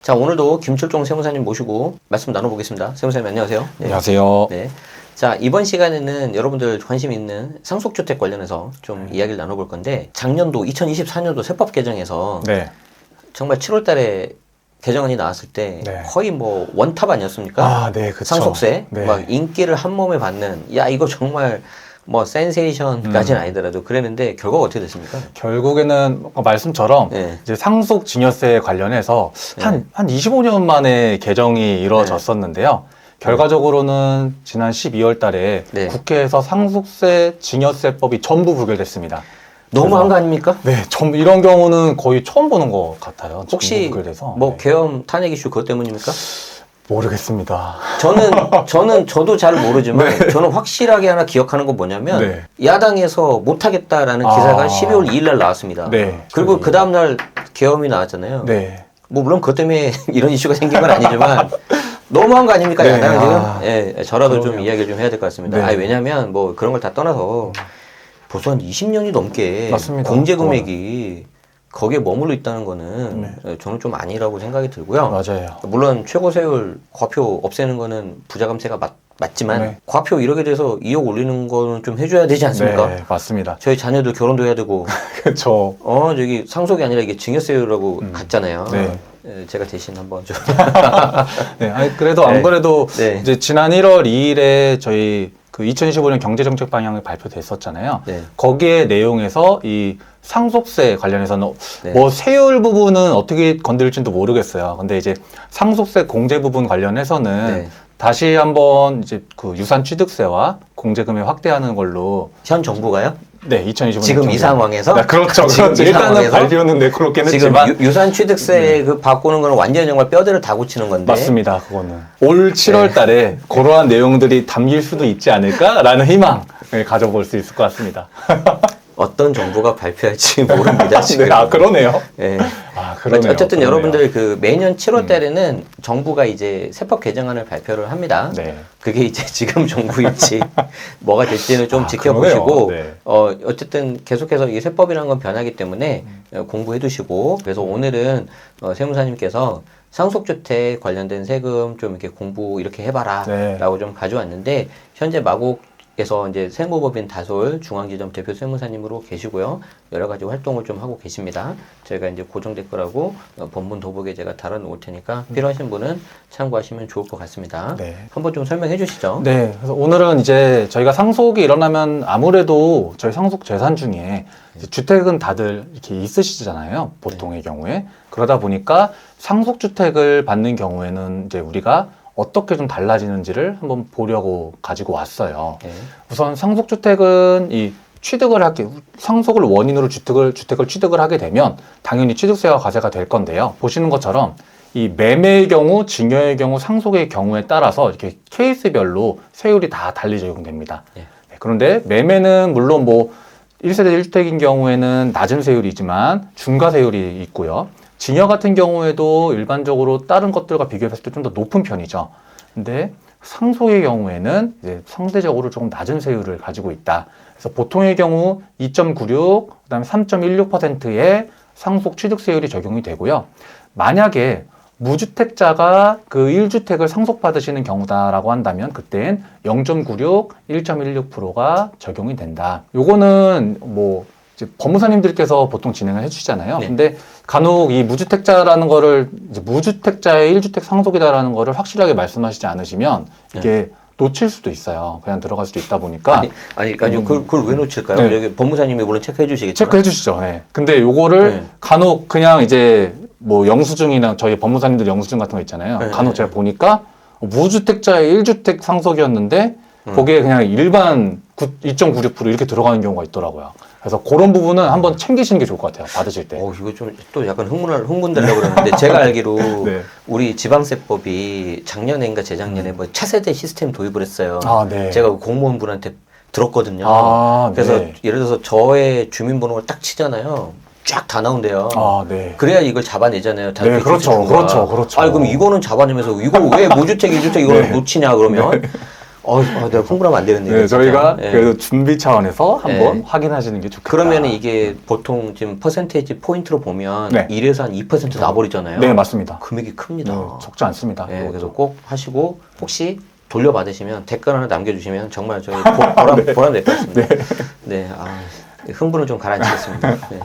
자, 오늘도 김철종 세무사님 모시고 말씀 나눠보겠습니다. 세무사님 안녕하세요. 네. 안녕하세요. 네. 자, 이번 시간에는 여러분들 관심 있는 상속주택 관련해서 좀 이야기를 나눠볼 건데, 작년도 2024년도 세법 개정에서 네. 정말 7월 달에 개정안이 나왔을 때 네. 거의 뭐 원탑 아니었습니까? 아, 네, 그쵸. 상속세. 네. 막 인기를 한 몸에 받는, 야, 이거 정말 뭐 센세이션까지는 아니더라도 그랬는데 결과가 어떻게 됐습니까? 결국에는 말씀처럼 네. 이제 상속 증여세 관련해서 한 25년 만에 개정이 이루어졌었는데요. 결과적으로는 지난 12월 달에 네. 국회에서 상속세 증여세법이 전부 부결됐습니다. 너무한 거 아닙니까? 네, 이런 경우는 거의 처음 보는 것 같아요. 혹시 전부 부결돼서. 뭐 네. 계엄 탄핵 이슈 그것 때문입니까? 모르겠습니다. 저도 잘 모르지만 저는 확실하게 하나 기억하는 건 뭐냐면 네. 야당에서 못하겠다라는 기사가 12월 2일 날 나왔습니다. 네. 그리고 그 다음날 계엄이 나왔잖아요. 네. 뭐 물론 그것 때문에 이런 이슈가 생긴 건 아니지만 너무한 거 아닙니까? 네. 야당은 아. 지금? 예, 저라도 좀 그러게요. 이야기를 좀 해야 될 것 같습니다. 네. 아니, 왜냐면 뭐 그런 걸 다 떠나서 벌써 한 20년이 넘게 맞습니다. 공제 금액이 거기에 머물러 있다는 거는 저는 좀 아니라고 생각이 들고요. 맞아요. 물론 최고 세율 과표 없애는 거는 부자감세가 맞지만 네. 과표 1억에 대해서 2억 올리는 거는 좀 해줘야 되지 않습니까? 네, 맞습니다. 저희 자녀도 결혼도 해야 되고 그렇죠. 저기 상속이 아니라 이게 증여세율이라고 갔잖아요. 네. 예, 제가 대신 한번 좀 네, 아니, 그래도 안 네. 그래도 네. 이제 지난 1월 2일에 저희 그 2025년 경제정책 방향이 발표됐었잖아요. 네. 거기에 내용에서 이 상속세 관련해서는 네. 뭐 세율 부분은 어떻게 건드릴지도 모르겠어요. 근데 이제 상속세 공제 부분 관련해서는 네. 다시 한번 이제 그 유산 취득세와 공제금액 확대하는 걸로 현 정부가요? 네, 2025년 지금 이 상황에서? 네, 그렇죠. 지금 그렇죠. 이 일단은 상황에서? 발표는 네, 그렇긴 지금 했지만 유산 취득세 그 바꾸는 거는 완전히 정말 뼈대를 다 고치는 건데. 맞습니다. 그거는 올 7월 달에 그러한 내용들이 담길 수도 있지 않을까라는 희망을 가져볼 수 있을 것 같습니다. 어떤 정부가 발표할지 모릅니다, 지금. 네, 아, 그러네요. 예. 아, 그러네요. 어쨌든 그러네요. 여러분들 그 매년 7월 달에는 정부가 이제 세법 개정안을 발표를 합니다. 네. 그게 이제 지금 정부일지 뭐가 될지는 좀 아, 지켜보시고 그러네요. 네. 어쨌든 계속해서 이 세법이라는 건 변하기 때문에 공부해 두시고 그래서 오늘은 세무사님께서 상속주택 관련된 세금 좀 이렇게 공부 이렇게 해봐라 네. 라고 좀 가져왔는데 현재 마곡에서 이제 세무법인 다솔 중앙지점 대표 세무사님으로 계시고요. 여러 가지 활동을 좀 하고 계십니다. 저희가 이제 고정 댓글하고 본문 도복에 제가 달아놓을 테니까 필요하신 분은 참고하시면 좋을 것 같습니다. 네. 한번 좀 설명해 주시죠. 네. 그래서 오늘은 이제 저희가 상속이 일어나면 아무래도 저희 상속 재산 중에 이제 주택은 다들 이렇게 있으시잖아요. 보통의 경우에. 그러다 보니까 상속주택을 받는 경우에는 이제 우리가 어떻게 좀 달라지는지를 한번 보려고 가지고 왔어요. 네. 우선 상속주택은 이 취득을 하게, 상속을 원인으로 주택을 취득을 하게 되면 당연히 취득세와 과세가 될 건데요. 보시는 것처럼 이 매매의 경우, 증여의 경우, 상속의 경우에 따라서 이렇게 케이스별로 세율이 다 달리 적용됩니다. 예. 네, 그런데 매매는 물론 뭐 1세대 1주택인 경우에는 낮은 세율이지만 중과 세율이 있고요. 증여 같은 경우에도 일반적으로 다른 것들과 비교했을 때 좀 더 높은 편이죠. 근데 상속의 경우에는 이제 상대적으로 조금 낮은 세율을 가지고 있다. 그래서 보통의 경우 2.96, 그다음에 3.16%의 상속 취득세율이 적용이 되고요. 만약에 무주택자가 그 1주택을 상속받으시는 경우다라고 한다면 그땐 0.96, 1.16%가 적용이 된다. 요거는 뭐 이제 법무사님들께서 보통 진행을 해주시잖아요. 네. 근데 간혹 이 무주택자라는 거를 이제 무주택자의 1주택 상속이다라는 거를 확실하게 말씀하시지 않으시면 이게 놓칠 수도 있어요. 그냥 들어갈 수도 있다 보니까 아니 그걸 왜 놓칠까요? 네. 여기 법무사님이 물론 체크해 주시겠지만 체크해 주시죠. 네. 근데 요거를 네. 간혹 그냥 이제 뭐 영수증이나 저희 법무사님들 영수증 같은 거 있잖아요. 네. 간혹 제가 보니까 무주택자의 1주택 상속이었는데 거기에 그냥 일반 2.96% 이렇게 들어가는 경우가 있더라고요. 그래서 그런 부분은 한번 챙기시는 게 좋을 것 같아요. 받으실 때. 이거 좀 또 약간 흥분되려고 그러는데 제가 알기로 네. 우리 지방세법이 작년인가 재작년에 뭐 차세대 시스템 도입을 했어요. 아, 네. 제가 공무원분한테 들었거든요. 아, 그래서 네. 예를 들어서 저의 주민번호를 딱 치잖아요. 쫙 다 나온대요. 아, 네. 그래야 이걸 잡아내잖아요. 네, 그렇죠. 그렇죠. 그렇죠. 아니, 그럼 이거는 잡아내면서 이걸 왜 무주택, 1주택 이걸 네. 놓치냐, 그러면. 내가 흥분하면 안 되는데. 네, 저희가 예. 그래도 준비 차원에서 한번 네. 확인하시는 게 좋겠다. 그러면 이게 보통 지금 퍼센테이지 포인트로 보면 네. 1에서 한 2% 나버리잖아요. 네, 맞습니다. 금액이 큽니다. 적지 않습니다. 예, 그것도. 그래서 꼭 하시고 혹시 돌려받으시면 댓글 하나 남겨주시면 정말 저희 보람 될 것 같습니다. 네, 흥분을 좀 가라앉히겠습니다. 네.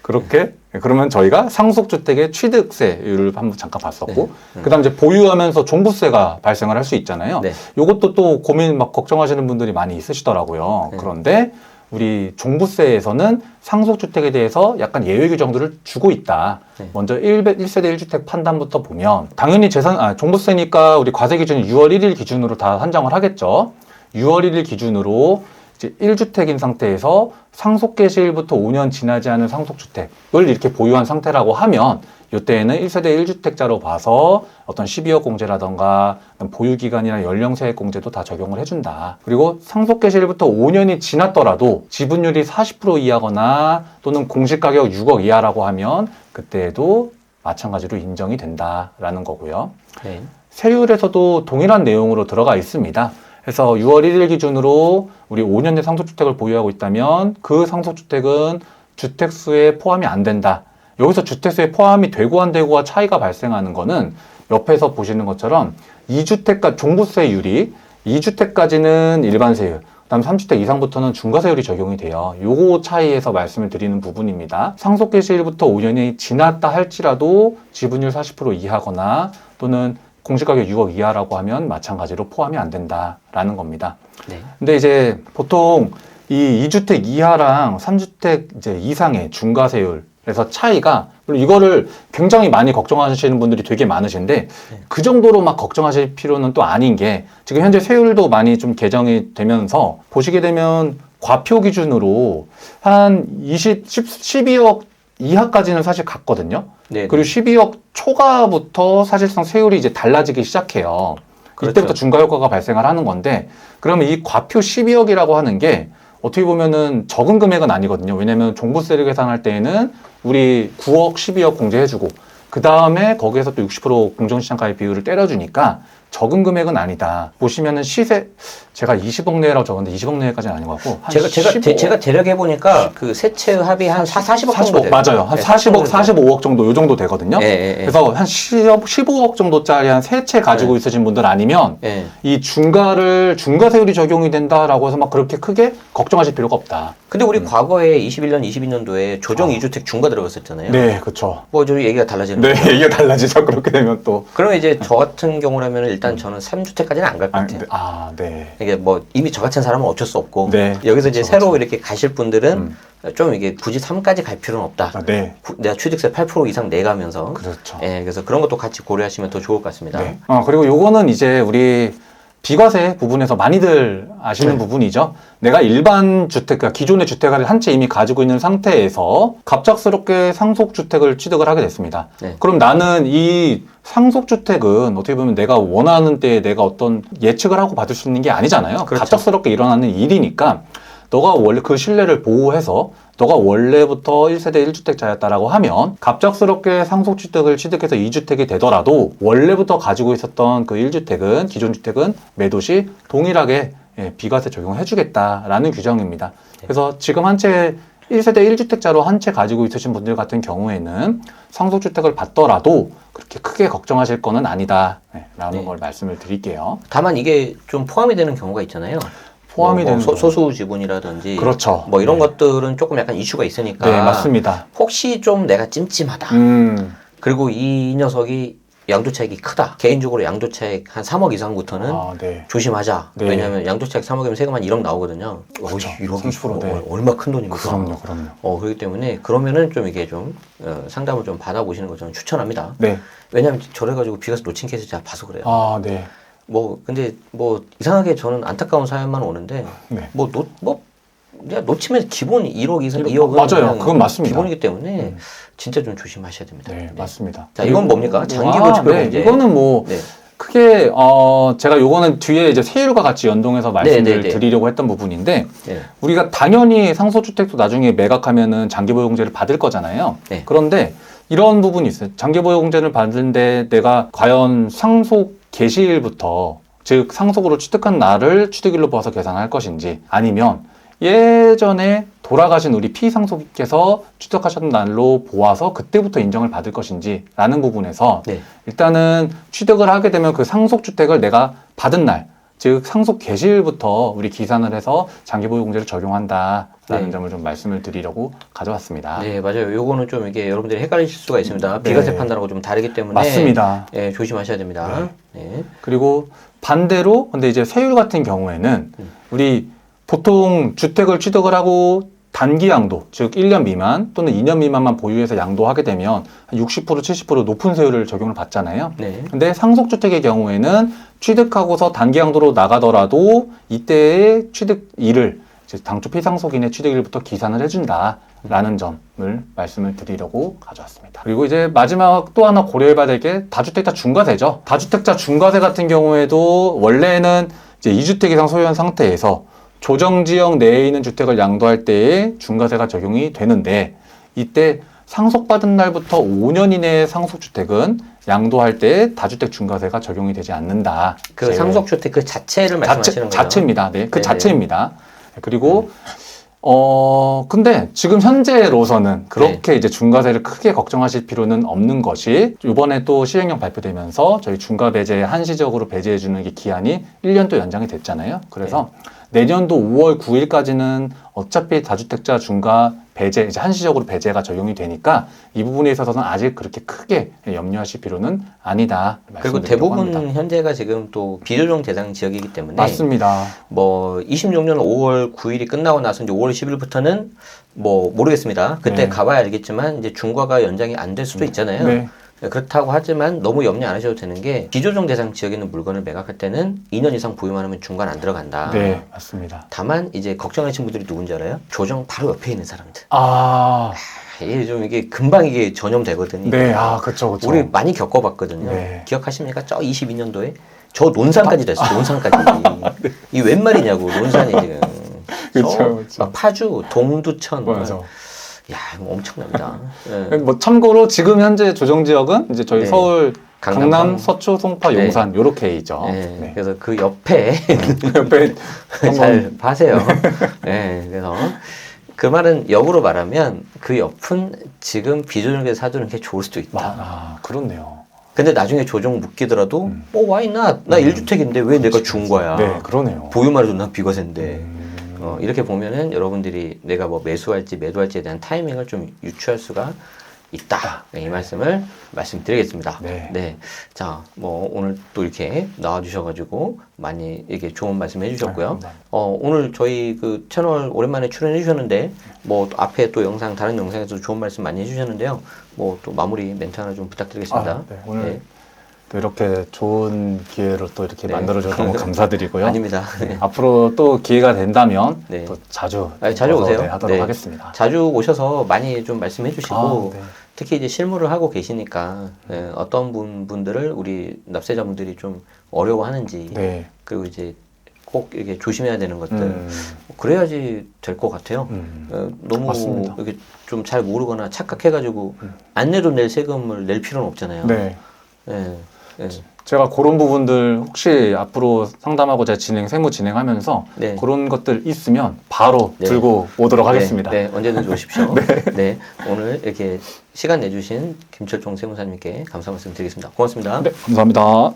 그렇게 그러면 저희가 상속주택의 취득세율을 한번 잠깐 봤었고 네. 그다음 이제 보유하면서 종부세가 발생을 할 수 있잖아요. 네. 요것도 또 고민 막 걱정하시는 분들이 많이 있으시더라고요. 네. 그런데 우리 종부세에서는 상속주택에 대해서 약간 예외 규정들을 주고 있다. 네. 먼저 1세대 1주택 판단부터 보면 당연히 종부세니까 우리 과세 기준이 6월 1일 기준으로 다 산정을 하겠죠. 6월 1일 기준으로 이제 1주택인 상태에서 상속 개시일부터 5년 지나지 않은 상속주택을 이렇게 보유한 상태라고 하면 이때에는 1세대 1주택자로 봐서 어떤 12억 공제라던가 보유기간이나 연령세액 공제도 다 적용을 해준다. 그리고 상속 개시일부터 5년이 지났더라도 지분율이 40% 이하거나 또는 공시가격 6억 이하라고 하면 그때에도 마찬가지로 인정이 된다라는 거고요. 네. 세율에서도 동일한 내용으로 들어가 있습니다. 그래서 6월 1일 기준으로 우리 5년의 상속주택을 보유하고 있다면 그 상속주택은 주택수에 포함이 안 된다. 여기서 주택수에 포함이 되고 안 되고와 차이가 발생하는 거는 옆에서 보시는 것처럼 2주택과 종부세율이 2주택까지는 일반세율, 그다음 3주택 이상부터는 중과세율이 적용이 돼요. 요거 차이에서 말씀을 드리는 부분입니다. 상속 개시일부터 5년이 지났다 할지라도 지분율 40% 이하거나 또는 공시가격 6억 이하라고 하면 마찬가지로 포함이 안 된다라는 겁니다. 네. 근데 이제 보통 이 2주택 이하랑 3주택 이제 이상의 중과세율에서 차이가, 물론 이거를 굉장히 많이 걱정하시는 분들이 되게 많으신데 그 정도로 막 걱정하실 필요는 또 아닌 게 지금 현재 세율도 많이 좀 개정이 되면서 보시게 되면 과표 기준으로 한 12억 이하까지는 사실 갔거든요. 네. 그리고 12억 초과부터 사실상 세율이 이제 달라지기 시작해요. 그렇죠. 이때부터 중과효과가 발생을 하는 건데, 그러면 이 과표 12억이라고 하는 게 어떻게 보면은 적은 금액은 아니거든요. 왜냐면 종부세를 계산할 때에는 우리 9억, 12억 공제해주고, 그 다음에 거기에서 또 60% 공정시장가액 비율을 때려주니까 적은 금액은 아니다. 보시면은 시세, 제가 20억 내라고 적었는데 20억 내까지는 아닌 것 같고. 제가 대략해 보니까 그 세채 합이 한 40억 정도 돼요. 맞아요. 한 네, 40억, 45억 정도, 요 정도 되거든요. 예. 그래서 한 15억 정도짜리 한 세 채 가지고 있으신 분들 아니면 예. 이 중과세율이 적용이 된다라고 해서 막 그렇게 크게 걱정하실 필요가 없다. 근데 우리 과거에 21년, 22년도에 조정 2주택 중과 들어갔었잖아요. 네, 그렇죠. 뭐 저희 얘기가 달라지는 네, 거죠. 얘기가 달라지죠. 그렇게 되면 또. 그러면 이제 저 같은 경우라면 일단 저는 3주택까지는 안 갈 것 같아요. 네. 이게 뭐 이미 저 같은 사람은 어쩔 수 없고 네. 여기서 이제 그렇죠, 새로 이렇게 가실 분들은 좀 이게 굳이 3까지 갈 필요는 없다. 네. 내가 취득세 8% 이상 내가면서 그렇죠. 예, 그래서 그런 것도 같이 고려하시면 더 좋을 것 같습니다. 네. 그리고 요거는 이제 우리 비과세 부분에서 많이들 아시는 부분이죠. 내가 일반 주택, 그러니까 기존의 주택을 한 채 이미 가지고 있는 상태에서 갑작스럽게 상속주택을 취득을 하게 됐습니다. 네. 그럼 나는 이 상속주택은 어떻게 보면 내가 원하는 때에 내가 어떤 예측을 하고 받을 수 있는 게 아니잖아요. 그렇죠. 갑작스럽게 일어나는 일이니까 너가 원래 그 신뢰를 보호해서 너가 원래부터 1세대 1주택자였다라고 하면 갑작스럽게 상속주택을 취득해서 2주택이 되더라도 원래부터 가지고 있었던 그 1주택은 기존 주택은 매도 시 동일하게 비과세 적용을 해주겠다라는 규정입니다. 그래서 지금 한 채 1세대 1주택자로 한 채 가지고 있으신 분들 같은 경우에는 상속주택을 받더라도 그렇게 크게 걱정하실 거는 아니다 라는 걸 말씀을 드릴게요. 다만 이게 좀 포함이 되는 경우가 있잖아요. 포함이 되는 소수 지분이라든지 그렇죠. 뭐 이런 것들은 조금 약간 이슈가 있으니까 네, 맞습니다. 혹시 좀 내가 찜찜하다. 그리고 이 녀석이 양도차익이 크다. 개인적으로 양도차익 한 3억 이상부터는 네. 조심하자. 네. 왜냐하면 양도차익 3억이면 세금 한 1억 나오거든요. 그렇죠. 1억이 30%, 네. 얼마 큰 돈입니까? 그럼요. 그렇기 때문에 그러면은 좀 이게 좀 상담을 좀 받아보시는 걸 저는 추천합니다. 네. 왜냐하면 저래가지고 비과세 놓친 케이스 제가 봐서 그래요. 네. 근데 이상하게 저는 안타까운 사연만 오는데 네. 그냥 놓치면 기본 1억 이상 2억은 맞아요. 그건 맞습니다. 기본이기 때문에 진짜 좀 조심하셔야 됩니다. 네, 맞습니다. 자, 이건 뭡니까? 장기보증금제. 이거는 네. 크게 제가 요거는 뒤에 이제 세율과 같이 연동해서 말씀을 네. 드리려고 했던 부분인데 네. 우리가 당연히 상속주택도 나중에 매각하면은 장기보유공제를 받을 거잖아요. 네. 그런데 이런 부분이 있어요. 장기보유공제를 받는데 내가 과연 상속 개시일부터 즉 상속으로 취득한 날을 취득일로 봐서 계산할 것인지, 아니면 예전에 돌아가신 우리 피상속인께서 취득하셨던 날로 보아서 그때부터 인정을 받을 것인지 라는 부분에서 네. 일단은 취득을 하게 되면 그 상속주택을 내가 받은 날, 즉 상속 개시일부터 우리 기산을 해서 장기보유공제를 적용한다라는 네. 점을 좀 말씀을 드리려고 가져왔습니다. 네, 맞아요. 요거는 좀 이게 여러분들이 헷갈리실 수가 있습니다. 비과세 판단하고 좀 다르기 때문에 맞습니다. 예, 조심하셔야 됩니다. 네. 그리고 반대로 근데 이제 세율 같은 경우에는 우리 보통 주택을 취득을 하고 단기 양도, 즉 1년 미만 또는 2년 미만만 보유해서 양도하게 되면 한 60%, 70% 높은 세율을 적용을 받잖아요. 네. 근데 상속주택의 경우에는 취득하고서 단기 양도로 나가더라도 이때의 취득일을 당초 피상속인의 취득일부터 기산을 해준다라는 점을 말씀을 드리려고 가져왔습니다. 그리고 이제 마지막 또 하나 고려해봐야 될 게 다주택자 중과세죠. 다주택자 중과세 같은 경우에도 원래는 이제 2주택 이상 소유한 상태에서 조정지역 내에 있는 주택을 양도할 때에 중과세가 적용이 되는데, 이때 상속받은 날부터 5년 이내의 상속주택은 양도할 때 다주택 중과세가 적용이 되지 않는다. 그 상속주택 그 자체를 말씀하시는 거예요? 자체입니다. 네, 그 네네. 자체입니다. 그리고 근데 지금 현재로서는 그렇게 이제 중과세를 크게 걱정하실 필요는 없는 것이, 이번에 또 시행령 발표되면서 저희 중과 배제 한시적으로 배제해주는 게 기한이 1년 또 연장이 됐잖아요. 그래서 내년도 5월 9일까지는 어차피 다주택자 중과 배제, 이제 한시적으로 배제가 적용이 되니까 이 부분에 있어서는 아직 그렇게 크게 염려하실 필요는 아니다. 그리고 말씀드리려고 대부분 합니다. 현재가 지금 또 비조정 대상 지역이기 때문에 맞습니다. 뭐 26년 5월 9일이 끝나고 나서 이제 5월 10일부터는 뭐 모르겠습니다. 그때 네. 가봐야 알겠지만 이제 중과가 연장이 안 될 수도 있잖아요. 네. 그렇다고 하지만 너무 염려 안 하셔도 되는 게, 비조정 대상 지역에 있는 물건을 매각할 때는 2년 이상 보유만 하면 중과는 안 들어간다. 네, 맞습니다. 다만 이제 걱정하시는 분들이 누군지 알아요? 조정 바로 옆에 있는 사람들. 아, 이게 좀 이게 금방 이게 전염되거든요. 네, 그쵸. 우리 많이 겪어봤거든요. 네. 기억하십니까? 저 22년도에 저 논산까지 됐어요. 논산까지. 이 웬 말이냐고, 논산이 지금. 그쵸. 막 파주, 동두천. 맞아. 야, 이거 엄청납니다. 예. 뭐 참고로 지금 현재 조정 지역은 이제 저희 네. 서울, 강남, 성- 서초, 송파, 네. 용산 요렇게이죠. 예, 네. 그래서 그 옆에 옆에 잘 봐세요. 예, 그래서 그 말은 역으로 말하면 그 옆은 지금 비조정에서 사두는 게 좋을 수도 있다. 그렇네요. 근데 나중에 조정 묶이더라도 why not? 나 1주택인데 왜 내가 준 거야? 네, 그러네요. 보유만 해도 난 비과세인데. 이렇게 보면은 여러분들이 내가 뭐 매수할지 매도할지에 대한 타이밍을 좀 유추할 수가 있다. 네, 이 말씀을 말씀드리겠습니다. 네. 자, 뭐 오늘 또 이렇게 나와주셔가지고 많이 이렇게 좋은 말씀 해주셨고요. 감사합니다. 오늘 저희 그 채널 오랜만에 출연해 주셨는데, 뭐 또 앞에 또 영상, 다른 영상에서도 좋은 말씀 많이 해주셨는데요. 뭐 또 마무리 멘트 하나 좀 부탁드리겠습니다. 네, 오늘 또 이렇게 좋은 기회로 또 이렇게 만들어줘서 너무 감사드리고요. 아닙니다. 네. 앞으로 또 기회가 된다면 네. 또 자주 자주 와서, 오세요. 하도록 네. 하겠습니다. 자주 오셔서 많이 좀 말씀해 주시고, 네. 특히 이제 실무를 하고 계시니까 어떤 분들을 우리 납세자분들이 좀 어려워하는지, 네. 그리고 이제 꼭 이렇게 조심해야 되는 것들, 그래야지 될 것 같아요. 너무 맞습니다. 이렇게 좀 잘 모르거나 착각해가지고 안 내도 낼 세금을 낼 필요는 없잖아요. 네. 예, 예. 제가 그런 부분들 혹시 앞으로 상담하고 제가 세무 진행하면서 네. 그런 것들 있으면 바로 네. 들고 오도록 하겠습니다. 네, 언제든지 오십시오. 네, 오늘 이렇게 시간 내주신 김철종 세무사님께 감사 말씀 드리겠습니다. 고맙습니다. 네, 감사합니다.